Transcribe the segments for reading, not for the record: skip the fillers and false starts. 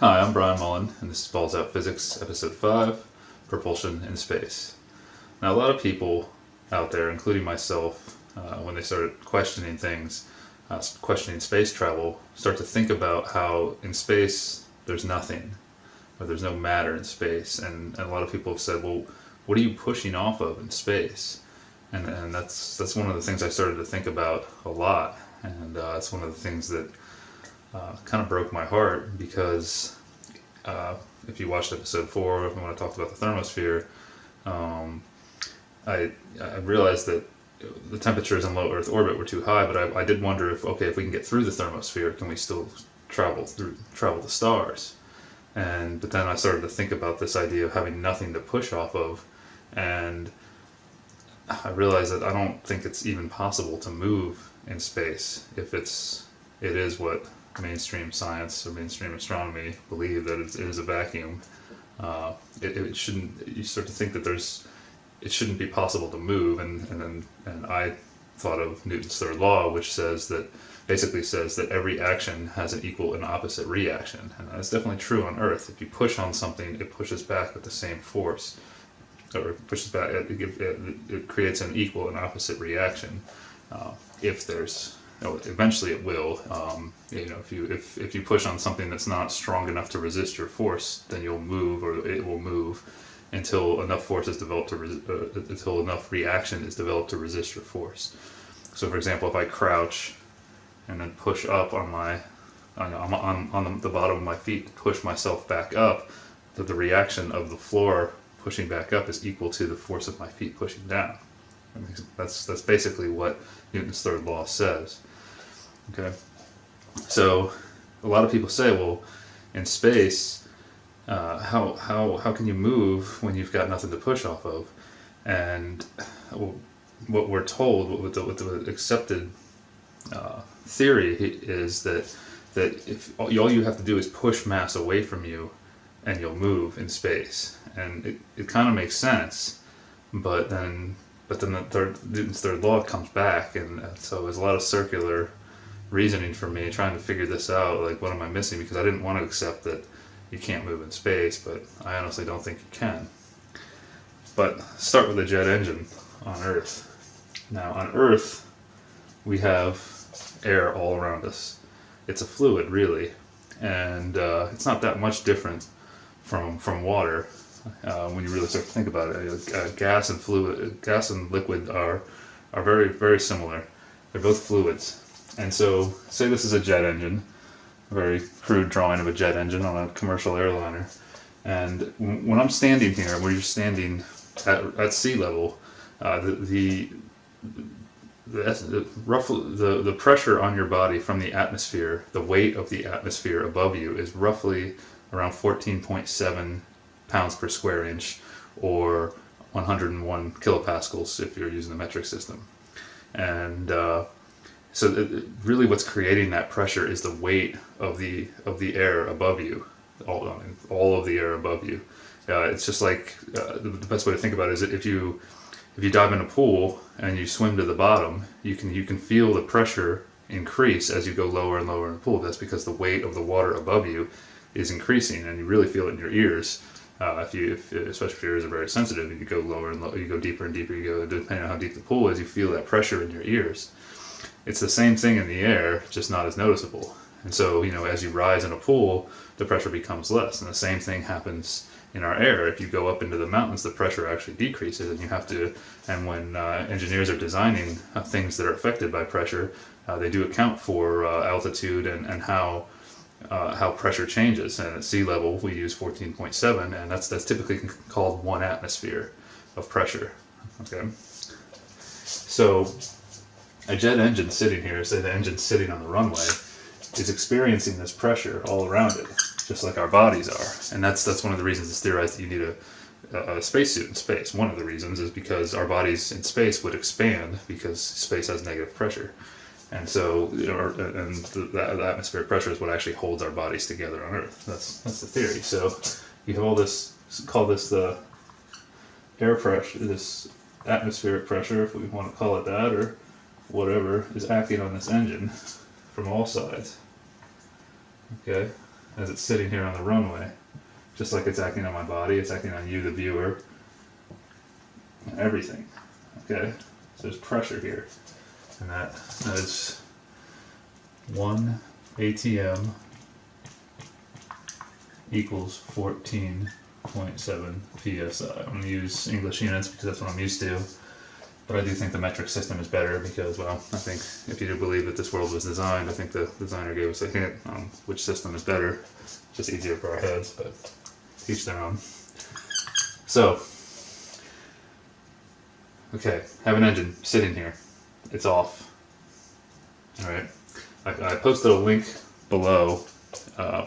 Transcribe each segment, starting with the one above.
Hi, I'm Brian Mullin, and this is Balls Out Physics, Episode 5, Propulsion in Space. Now, a lot of people out there, including myself, when they started questioning things, questioning space travel, start to think about how in space there's nothing, or there's no matter in space. And a lot of people have said, well, what are you pushing off of in space? And that's one of the things I started to think about a lot, and it's one of the things that kind of broke my heart because if you watched episode 4 when I talked about the thermosphere, I realized that the temperatures in low Earth orbit were too high, but I did wonder if we can get through the thermosphere, can we still travel the stars? But then I started to think about this idea of having nothing to push off of, and I realized that I don't think it's even possible to move in space if it is what mainstream science or mainstream astronomy believe, that it is a vacuum. It shouldn't. You start to think that it shouldn't be possible to move, and I thought of Newton's third law, which basically says that every action has an equal and opposite reaction, and that's definitely true on Earth. If you push on something, it pushes back with the same force, or it pushes back. It creates an equal and opposite reaction. If there's eventually it will. If you push on something that's not strong enough to resist your force, then you'll move, or it will move, until enough force is developed until enough reaction is developed to resist your force. So, for example, if I crouch and then push up on the bottom of my feet to push myself back up, the reaction of the floor pushing back up is equal to the force of my feet pushing down. That's basically what Newton's third law says. Okay, so a lot of people say, well, in space, how can you move when you've got nothing to push off of? And what we're told, with the accepted theory, is that if all you have to do is push mass away from you, and you'll move in space. And it kind of makes sense, but then Newton's third law comes back, and so there's a lot of circular reasoning for me trying to figure this out. Like, what am I missing? Because I didn't want to accept that you can't move in space, but I honestly don't think you can. But start with a jet engine on Earth. Now, on Earth, we have air all around us. It's a fluid, really, and it's not that much different from water. When you really start to think about it, gas and liquid are very, very similar. They're both fluids. And so, say this is a jet engine, a very crude drawing of a jet engine on a commercial airliner. And when I'm standing here, where you're standing at sea level, the pressure on your body from the atmosphere, the weight of the atmosphere above you, is roughly around 14.7 pounds per square inch, or 101 kilopascals if you're using the metric system. And so really what's creating that pressure is the weight of the air above you, all of the air above you. It's just like the best way to think about it is that if you dive in a pool and you swim to the bottom, you can feel the pressure increase as you go lower and lower in the pool. That's because the weight of the water above you is increasing, and you really feel it in your ears. Especially if your ears are very sensitive, and you go lower and lower, you go deeper and deeper, depending on how deep the pool is, you feel that pressure in your ears. It's the same thing in the air, just not as noticeable. And so, as you rise in a pool, the pressure becomes less, and the same thing happens in our air. If you go up into the mountains, the pressure actually decreases, and when engineers are designing things that are affected by pressure, they do account for altitude and how pressure changes. And at sea level, we use 14.7, and that's typically called 1 atmosphere of pressure. Okay, so a jet engine sitting here, say the engine sitting on the runway, is experiencing this pressure all around it, just like our bodies are. And that's one of the reasons it's theorized that you need a spacesuit in space. One of the reasons is because our bodies in space would expand because space has negative pressure. And so, the atmospheric pressure is what actually holds our bodies together on Earth. That's the theory. So you have all this, call this the air pressure, this atmospheric pressure, if we want to call it that, or whatever, is acting on this engine from all sides. Okay, as it's sitting here on the runway. Just like it's acting on my body, it's acting on you, the viewer, and everything. Okay? So there's pressure here. And that is 1 ATM equals 14.7 PSI. I'm going to use English units because that's what I'm used to. But I do think the metric system is better because, well, I think if you do believe that this world was designed, I think the designer gave us a hint on which system is better. It's just easier for our heads, but each their own. So, okay, have an engine sitting here. It's off. Alright, I posted a link below to a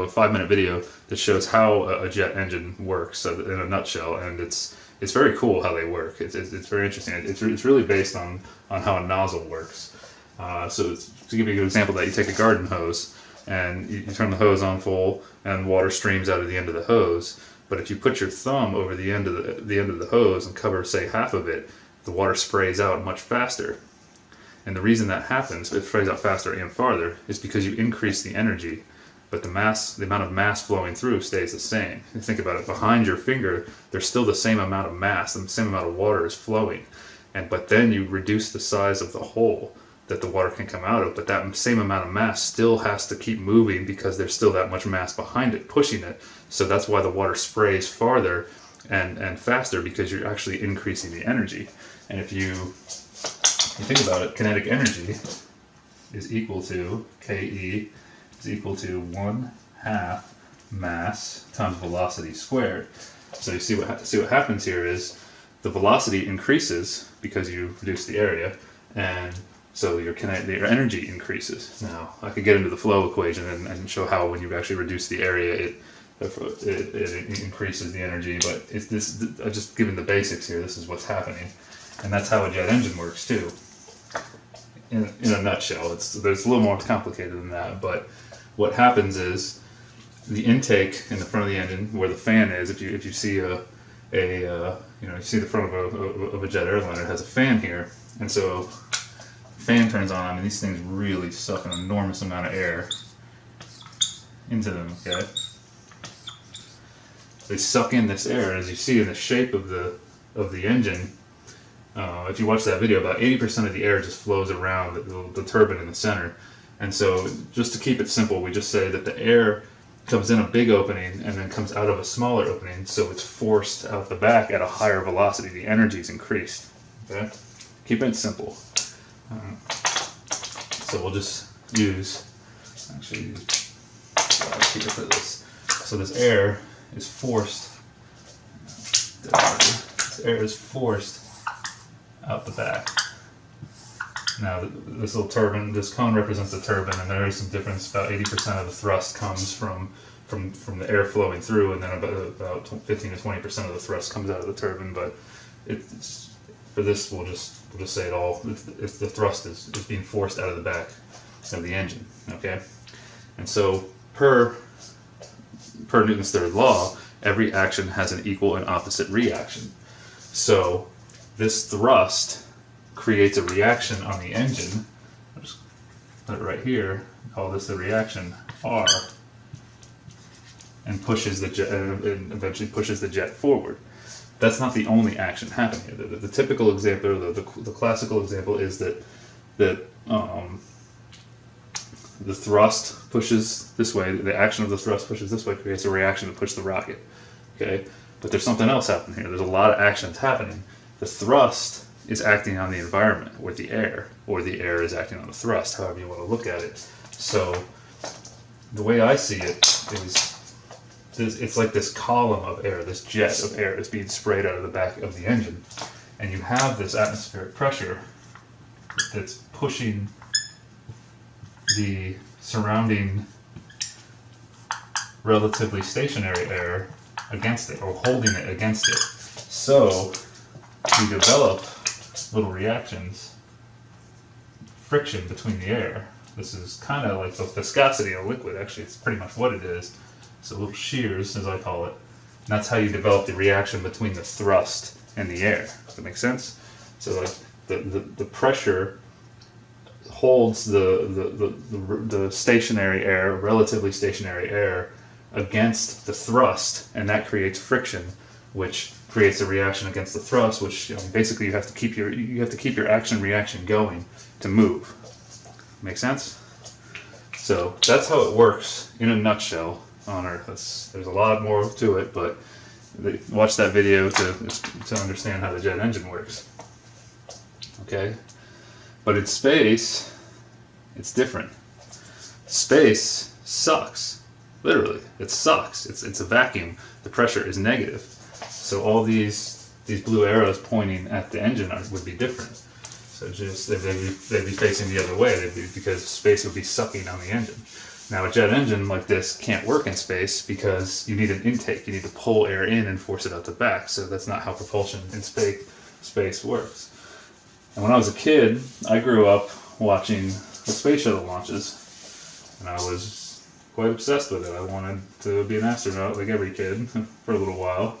5-minute video that shows how a jet engine works in a nutshell, and it's very cool how they work. It's very interesting. It's really based on how a nozzle works. So to give you an example of that, you take a garden hose and you turn the hose on full, and water streams out of the end of the hose. But if you put your thumb over the end of the hose and cover, say, half of it, the water sprays out much faster. And the reason that happens, it sprays out faster and farther, is because you increase the energy, but the amount of mass flowing through stays the same. You think about it, behind your finger, there's still the same amount of mass, and the same amount of water is flowing. But then you reduce the size of the hole that the water can come out of, but that same amount of mass still has to keep moving because there's still that much mass behind it, pushing it. So that's why the water sprays farther and faster, because you're actually increasing the energy. And if you think about it, kinetic energy is equal to, KE is equal to 1/2 mass times velocity squared. So you see what happens here is the velocity increases because you reduce the area, and so your energy increases. Now, I could get into the flow equation and show how when you actually reduce the area, it increases the energy, but I'm just giving the basics here. This is what's happening. And that's how a jet engine works too. In a nutshell, there's a little more complicated than that, but what happens is the intake in the front of the engine, where the fan is, if you see you see the front of a jet airliner, it has a fan here, and so fan turns on, and these things really suck an enormous amount of air into them. Okay, they suck in this air, and as you see in the shape of the engine, if you watch that video, about 80% of the air just flows around the turbine in the center. And so, just to keep it simple, we just say that the air comes in a big opening and then comes out of a smaller opening, so it's forced out the back at a higher velocity. The energy is increased. Okay, keep it simple. So we'll just use here for this. So this air is forced. This air is forced out the back. Now this little turbine, this cone represents the turbine, and there is some difference. About 80% of the thrust comes from the air flowing through, and then about 15 to 20% of the thrust comes out of the turbine. But for this, we'll just say it all. It's the thrust is being forced out of the back of the engine. Okay, and so per Newton's third law, every action has an equal and opposite reaction. So this thrust creates a reaction on the engine. I'll just put it right here, call this the reaction R, and pushes the jet, and eventually pushes the jet forward. That's not the only action happening here. The typical example, the classical example, is that the thrust pushes this way. The action of the thrust pushes this way, creates a reaction to push the rocket. Okay, but there's something else happening here. There's a lot of actions happening. The thrust is acting on the environment with the air, or the air is acting on the thrust, however you want to look at it. So the way I see it is it's like this column of air, this jet of air is being sprayed out of the back of the engine, and you have this atmospheric pressure that's pushing the surrounding relatively stationary air against it, or holding it against it. So we develop little reactions, friction between the air. This is kind of like the viscosity of a liquid. Actually, it's pretty much what it is. So little shears, as I call it. And that's how you develop the reaction between the thrust and the air. Does that make sense? So like the pressure holds the stationary air, relatively stationary air, against the thrust, and that creates friction, which creates a reaction against the thrust, which basically you have to keep your action reaction going to move. Make sense? So that's how it works in a nutshell on Earth. There's a lot more to it, but watch that video to understand how the jet engine works. Okay? But in space, it's different. Space sucks. Literally, it sucks. It's a vacuum. The pressure is negative. So all these blue arrows pointing at the engine would be different. So just they'd be facing the other way, because space would be sucking on the engine. Now a jet engine like this can't work in space because you need an intake. You need to pull air in and force it out the back. So that's not how propulsion in space works. And when I was a kid, I grew up watching the space shuttle launches, and I was quite obsessed with it. I wanted to be an astronaut like every kid for a little while,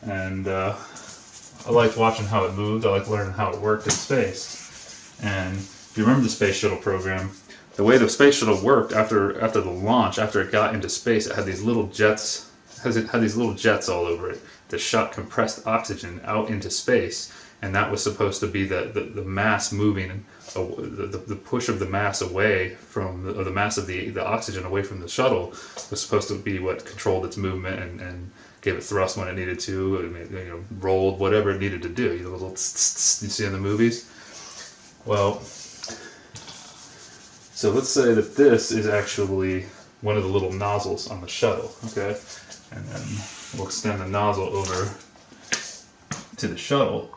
and I liked watching how it moved. I liked learning how it worked in space. And if you remember the space shuttle program, the way the space shuttle worked after the launch, after it got into space, it had these little jets. It had these little jets all over it that shot compressed oxygen out into space, and that was supposed to be the mass moving, the push of the mass away from the mass of the oxygen away from the shuttle was supposed to be what controlled its movement and gave it thrust when it needed to, rolled, whatever it needed to do. The little you see in the movies. Well, so let's say that this is actually one of the little nozzles on the shuttle, okay? And then we'll extend the nozzle over to the shuttle.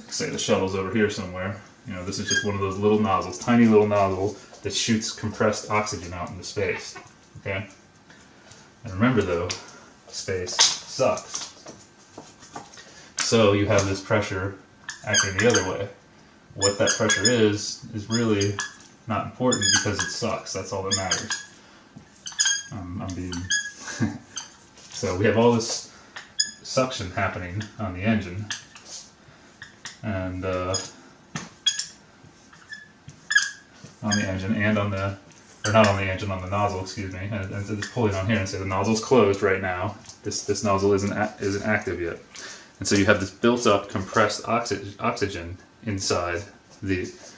Say the shuttle's over here somewhere. This is just one of those little nozzles, tiny little nozzle that shoots compressed oxygen out into space, okay? And remember though, space sucks. So you have this pressure acting the other way. What that pressure is really not important because it sucks. That's all that matters. I'm being... So we have all this suction happening on the engine, and on the engine and on the, or not on the engine, on the nozzle, excuse me, and it's pulling on here, and say the nozzle's closed right now. This nozzle isn't active yet, and so you have this built-up compressed oxygen inside this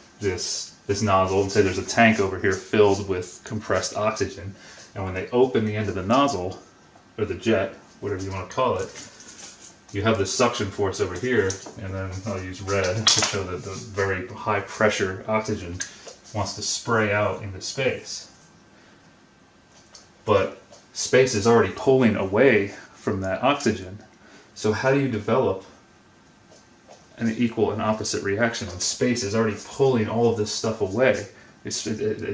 nozzle, and say there's a tank over here filled with compressed oxygen, and when they open the end of the nozzle, or the jet, whatever you want to call it, you have this suction force over here, and then I'll use red to show that the very high pressure oxygen wants to spray out into space. But space is already pulling away from that oxygen. So how do you develop an equal and opposite reaction when space is already pulling all of this stuff away? It's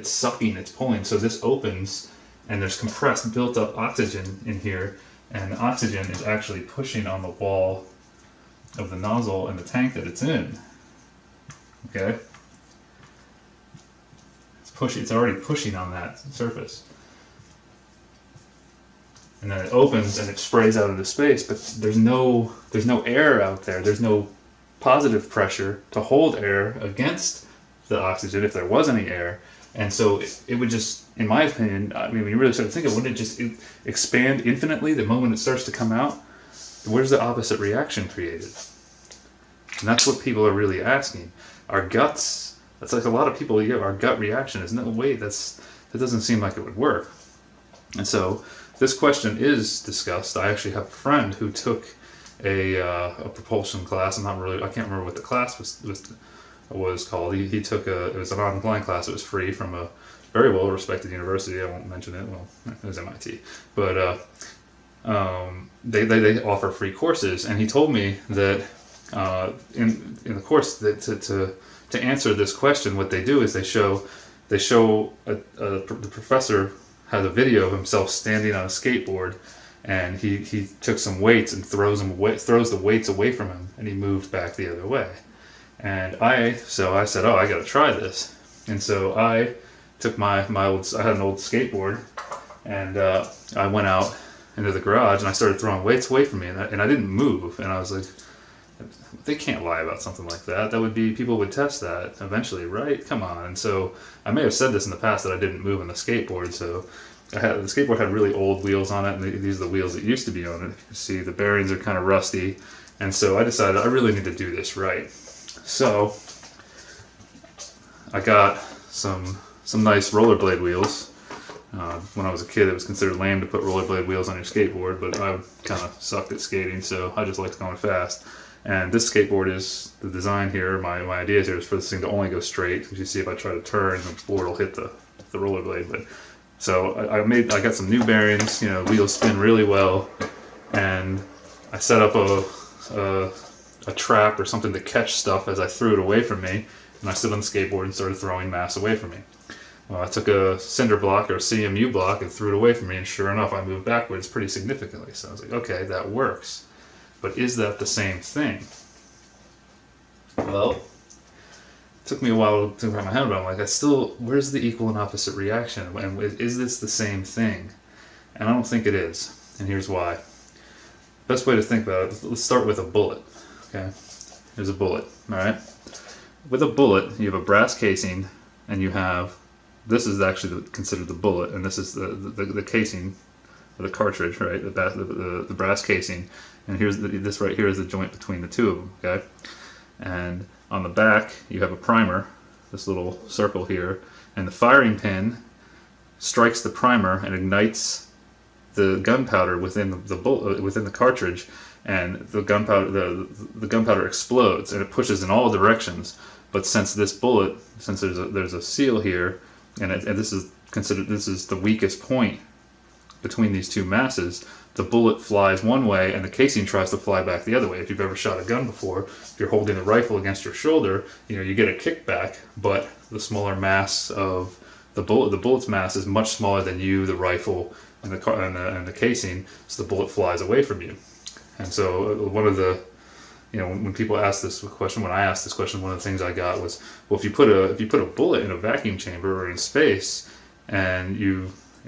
sucking, it's pulling. So this opens, and there's compressed, built-up oxygen in here, and the oxygen is actually pushing on the wall of the nozzle and the tank that it's in. Okay? It's already pushing on that surface. And then it opens and it sprays out into space, but there's no air out there. There's no positive pressure to hold air against the oxygen if there was any air. And so it would just, in my opinion, when you really start to think of it, wouldn't it just expand infinitely the moment it starts to come out? Where's the opposite reaction created? And that's what people are really asking. Our guts, that's like a lot of people, our gut reaction is, no, wait, that doesn't seem like it would work. And so this question is discussed. I actually have a friend who took a propulsion class. I can't remember what the class was called. He took it was an online class. It was free from a very well respected university. I won't mention it. Well, it was MIT, but they offer free courses, and he told me that in the course that to answer this question, what they do is they show the professor has a video of himself standing on a skateboard, and he took some weights and throws the weights away from him, and he moved back the other way. And I said, oh, I got to try this. And so I took I had an old skateboard, and I went out into the garage and I started throwing weights away from me, and I didn't move. And I was like, They can't lie about something like that. That would be, people would test that eventually, right? Come on. And so I may have said this in the past that I didn't move on the skateboard. So the skateboard had really old wheels on it, and these are the wheels that used to be on it. You can see the bearings are kind of rusty, and so I decided I really need to do this right. So I got some nice rollerblade wheels. When I was a kid, it was considered lame to put rollerblade wheels on your skateboard, but I kind of sucked at skating, so I just liked going fast. And this skateboard is the design here. My idea here is for this thing to only go straight. Because you see, if I try to turn, the board will hit the rollerblade. But so I got some new bearings. You know, wheels spin really well, and I set up a trap or something to catch stuff as I threw it away from me. And I stood on the skateboard and started throwing mass away from me. Well, I took a cinder block or a CMU block and threw it away from me, and sure enough, I moved backwards pretty significantly. So I was like, okay, that works. But is that the same thing? Well, it took me a while to wrap my head around. Like, where's the equal and opposite reaction? And is this the same thing? And I don't think it is. And here's why. Best way to think about it, let's start with a bullet. Okay, here's a bullet. All right. With a bullet, you have a brass casing, and you have, this is actually considered the bullet, and this is the casing, or the cartridge, right? The brass casing, and this right here is the joint between the two of them. Okay, and on the back you have a primer, this little circle here, and the firing pin strikes the primer and ignites the gunpowder within the cartridge, and the gunpowder explodes and it pushes in all directions. But since this bullet, since there's a seal here, and this is the weakest point between these two masses, the bullet flies one way and the casing tries to fly back the other way. If you've ever shot a gun before, if you're holding the rifle against your shoulder, you get a kickback, but the smaller mass of the bullet's mass is much smaller than you, the rifle, and the casing, so the bullet flies away from you. And so one of the, when people ask this question, when I asked this question, one of the things I got was, well, if you put a bullet in a vacuum chamber or in space, and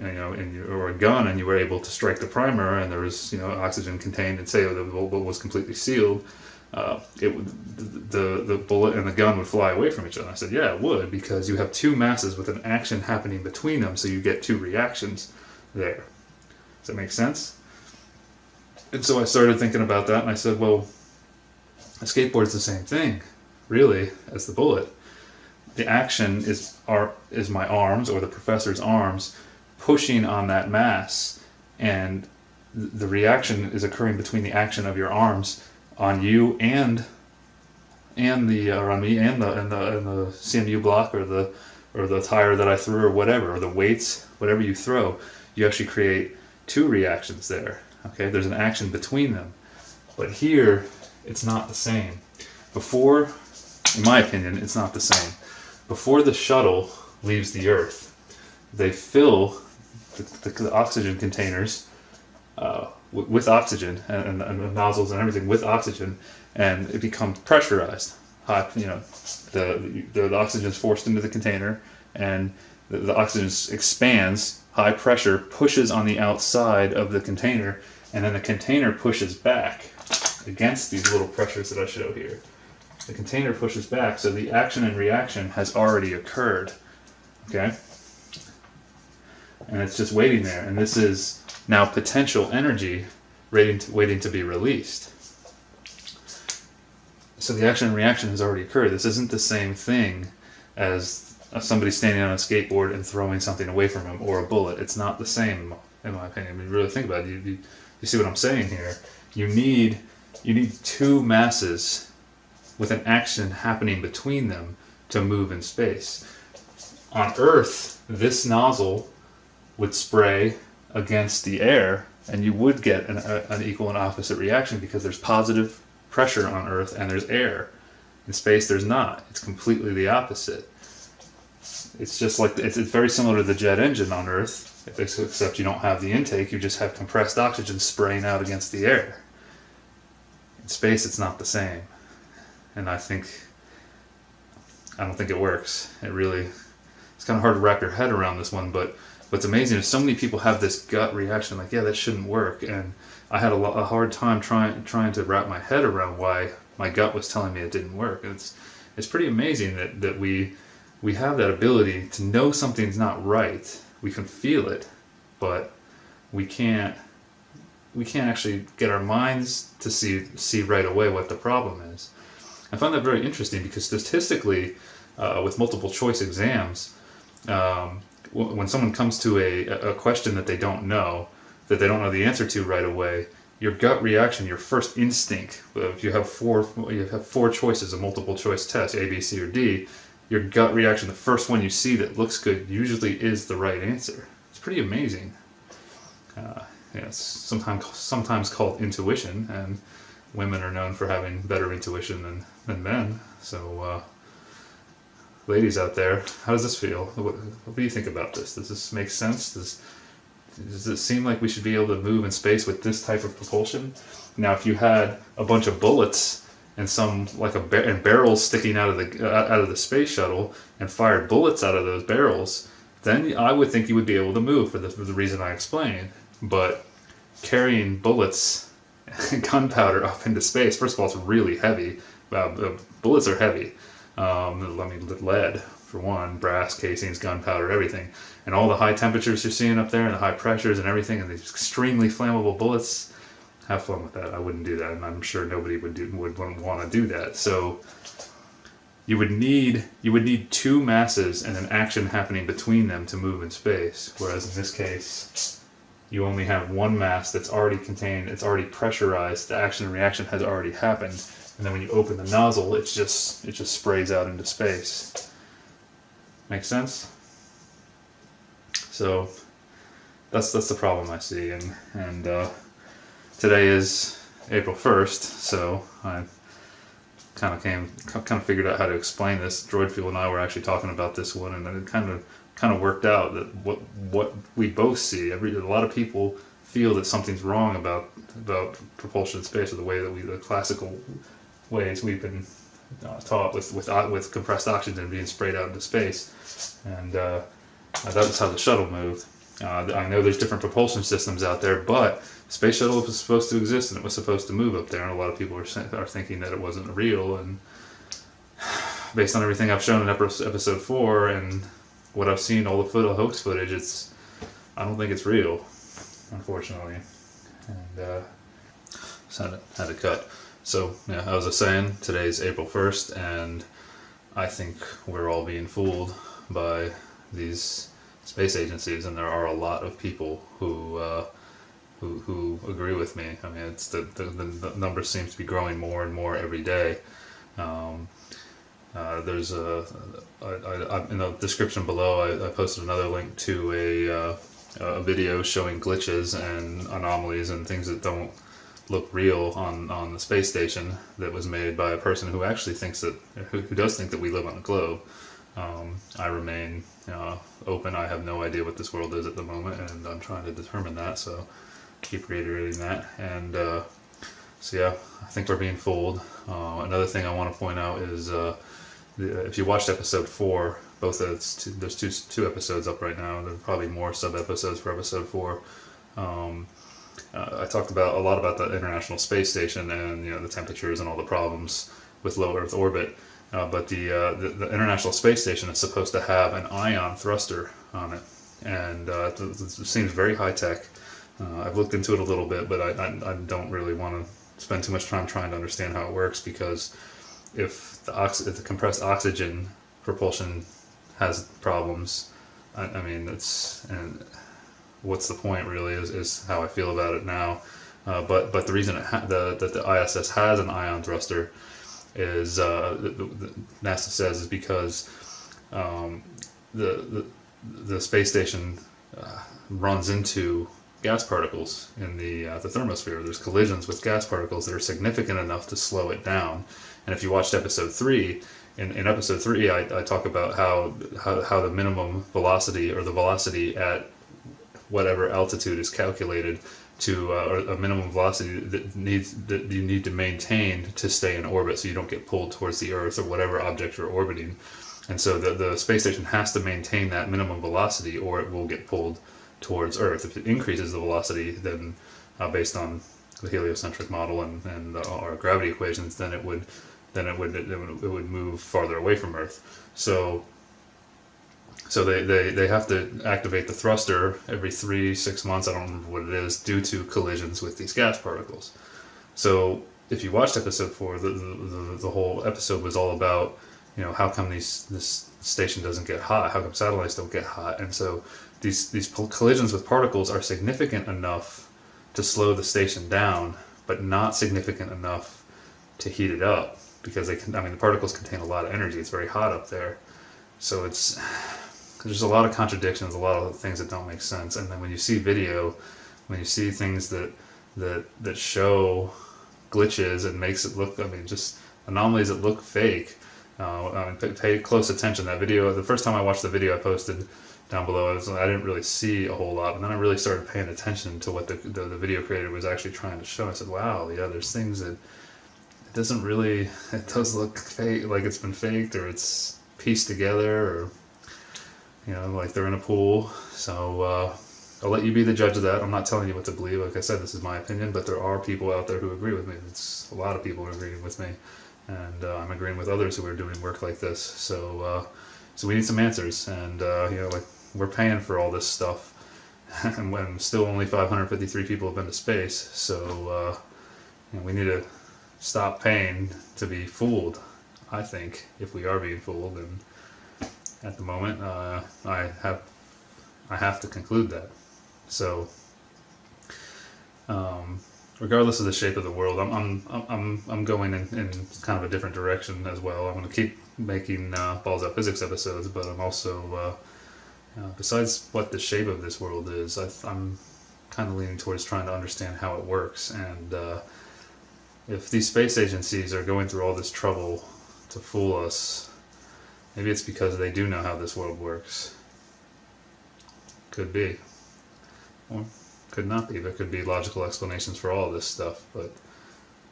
or a gun, and you were able to strike the primer, and there was oxygen contained, and say the bullet was completely sealed, the bullet and the gun would fly away from each other. And I said, yeah, it would, because you have two masses with an action happening between them, so you get two reactions there. Does that make sense? And so I started thinking about that, and I said, well, a skateboard's the same thing, really, as the bullet. The action is my arms, or the professor's arms, pushing on that mass, and the reaction is occurring between the action of your arms on you and on me and the CMU block or the tire that I threw or whatever, or the weights, whatever you throw. You actually create two reactions there. Okay, there's an action between them, but here it's not the same. Before, in my opinion, it's not the same. Before the shuttle leaves the Earth, they fill the oxygen containers with oxygen, and the nozzles and everything with oxygen, and it becomes pressurized. The oxygen is forced into the container, and the oxygen expands. High pressure pushes on the outside of the container, and then the container pushes back against these little pressures that I show here. The container pushes back, so the action and reaction has already occurred. Okay? And it's just waiting there, and this is now potential energy waiting to be released. So the action and reaction has already occurred. This isn't the same thing as somebody standing on a skateboard and throwing something away from him, or a bullet. It's not the same, in my opinion. I mean, really think about it. You see what I'm saying here? You need two masses with an action happening between them to move in space. On Earth, this nozzle would spray against the air, and you would get an equal and opposite reaction, because there's positive pressure on Earth and there's air. In space, there's not. It's completely the opposite. It's just like, it's very similar to the jet engine on Earth, except you don't have the intake, you just have compressed oxygen spraying out against the air. In space, it's not the same. And I don't think it works. It's kind of hard to wrap your head around this one, but what's amazing is so many people have this gut reaction, like, yeah, that shouldn't work. And I had a hard time trying to wrap my head around why my gut was telling me it didn't work. And it's pretty amazing that we have that ability to know something's not right. We can feel it, but we can't actually get our minds to see right away what the problem is. I find that very interesting because statistically, with multiple choice exams, when someone comes to a question that they don't know the answer to right away, your gut reaction, your first instinct, if you have four choices, a multiple choice test, A, B, C, or D, your gut reaction, the first one you see that looks good, usually is the right answer. It's pretty amazing. It's sometimes called intuition, and women are known for having better intuition than men. So, ladies out there, how does this feel? What do you think about this? Does this make sense? Does it seem like we should be able to move in space with this type of propulsion? Now, if you had a bunch of bullets and and barrels sticking out of the space shuttle and fired bullets out of those barrels, then I would think you would be able to move for the reason I explained. But carrying bullets and gunpowder up into space, first of all, it's really heavy. Bullets are heavy. Lead, for one, brass casings, gunpowder, everything. And all the high temperatures you're seeing up there and the high pressures and everything and these extremely flammable bullets, have fun with that. I wouldn't do that, and I'm sure nobody would want to do that. So you would need two masses and an action happening between them to move in space, whereas in this case you only have one mass that's already contained, it's already pressurized, the action and reaction has already happened, and then when you open the nozzle, it just sprays out into space. Make sense? So that's the problem I see, and today is April 1st, so I kind of figured out how to explain this. Droid Fuel and I were actually talking about this one, and it kind of worked out that what we both see. A lot of people feel that something's wrong about propulsion in space, or the classical ways we've been taught with compressed oxygen being sprayed out into space, and that was how the shuttle moved. I know there's different propulsion systems out there, but the space shuttle was supposed to exist and it was supposed to move up there, and a lot of people are thinking that it wasn't real. And based on everything I've shown in episode 4 and what I've seen, all the hoax footage, I don't think it's real, unfortunately. And just had to cut. So yeah, as I was saying, today's April 1st, and I think we're all being fooled by these space agencies, and there are a lot of people who agree with me. I mean, it's the number seems to be growing more and more every day. There's in the description below, I posted another link to a video showing glitches and anomalies and things that don't look real on the space station, that was made by a person who actually who does think that we live on a globe. I remain open. I have no idea what this world is at the moment, and I'm trying to determine that, so keep reiterating that. And so yeah, I think we're being fooled. Another thing I want to point out is if you watched episode 4, there's two episodes up right now. There's probably more sub-episodes for episode 4. I talked a lot about the International Space Station and the temperatures and all the problems with low Earth orbit. But the International Space Station is supposed to have an ion thruster on it, and it seems very high tech. I've looked into it a little bit, but I don't really want to spend too much time trying to understand how it works, because if the compressed oxygen propulsion has problems, I mean, and what's the point really is how I feel about it now. But the reason that the ISS has an ion thruster is NASA says is because the space station runs into gas particles in the thermosphere. There's collisions with gas particles that are significant enough to slow it down. And if you watched episode 3, in episode 3, I talk about how the minimum velocity, or the velocity at whatever altitude is calculated to, or a minimum velocity that you need to maintain to stay in orbit, so you don't get pulled towards the Earth or whatever object you're orbiting. And so the space station has to maintain that minimum velocity, or it will get pulled towards Earth. If it increases the velocity, then based on the heliocentric model and our gravity equations, then it would move farther away from Earth. So they have to activate the thruster every 3-6 months. I don't remember what it is, due to collisions with these gas particles. So if you watched episode 4, the whole episode was all about, how come this station doesn't get hot? How come satellites don't get hot? And so these collisions with particles are significant enough to slow the station down, but not significant enough to heat it up, because the particles contain a lot of energy. It's very hot up there. So there's a lot of contradictions, a lot of things that don't make sense. And then when you see video, when you see things that show glitches and makes it look, just anomalies that look fake, pay close attention. That video, the first time I watched the video I posted down below, I didn't really see a whole lot, and then I really started paying attention to what the video creator was actually trying to show. I said, wow, yeah, there's things that it does look fake, like it's been faked, or it's pieced together, or like they're in a pool. So I'll let you be the judge of that. I'm not telling you what to believe. Like I said, this is my opinion, but there are people out there who agree with me. It's a lot of people are agreeing with me, and I'm agreeing with others who are doing work like this. So we need some answers, and like, we're paying for all this stuff, and when still only 553 people have been to space. So we need to stop paying to be fooled. I think if we are being fooled, and at the moment, I have to conclude that. So, regardless of the shape of the world, I'm going in kind of a different direction as well. I'm going to keep making Balls Out Physics episodes, but I'm also, besides what the shape of this world is, I'm kind of leaning towards trying to understand how it works. And if these space agencies are going through all this trouble to fool us, maybe it's because they do know how this world works. Could be. Or could not be. There could be logical explanations for all this stuff, but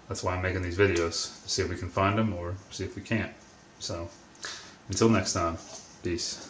that's why I'm making these videos, to see if we can find them or see if we can't. So, until next time, peace.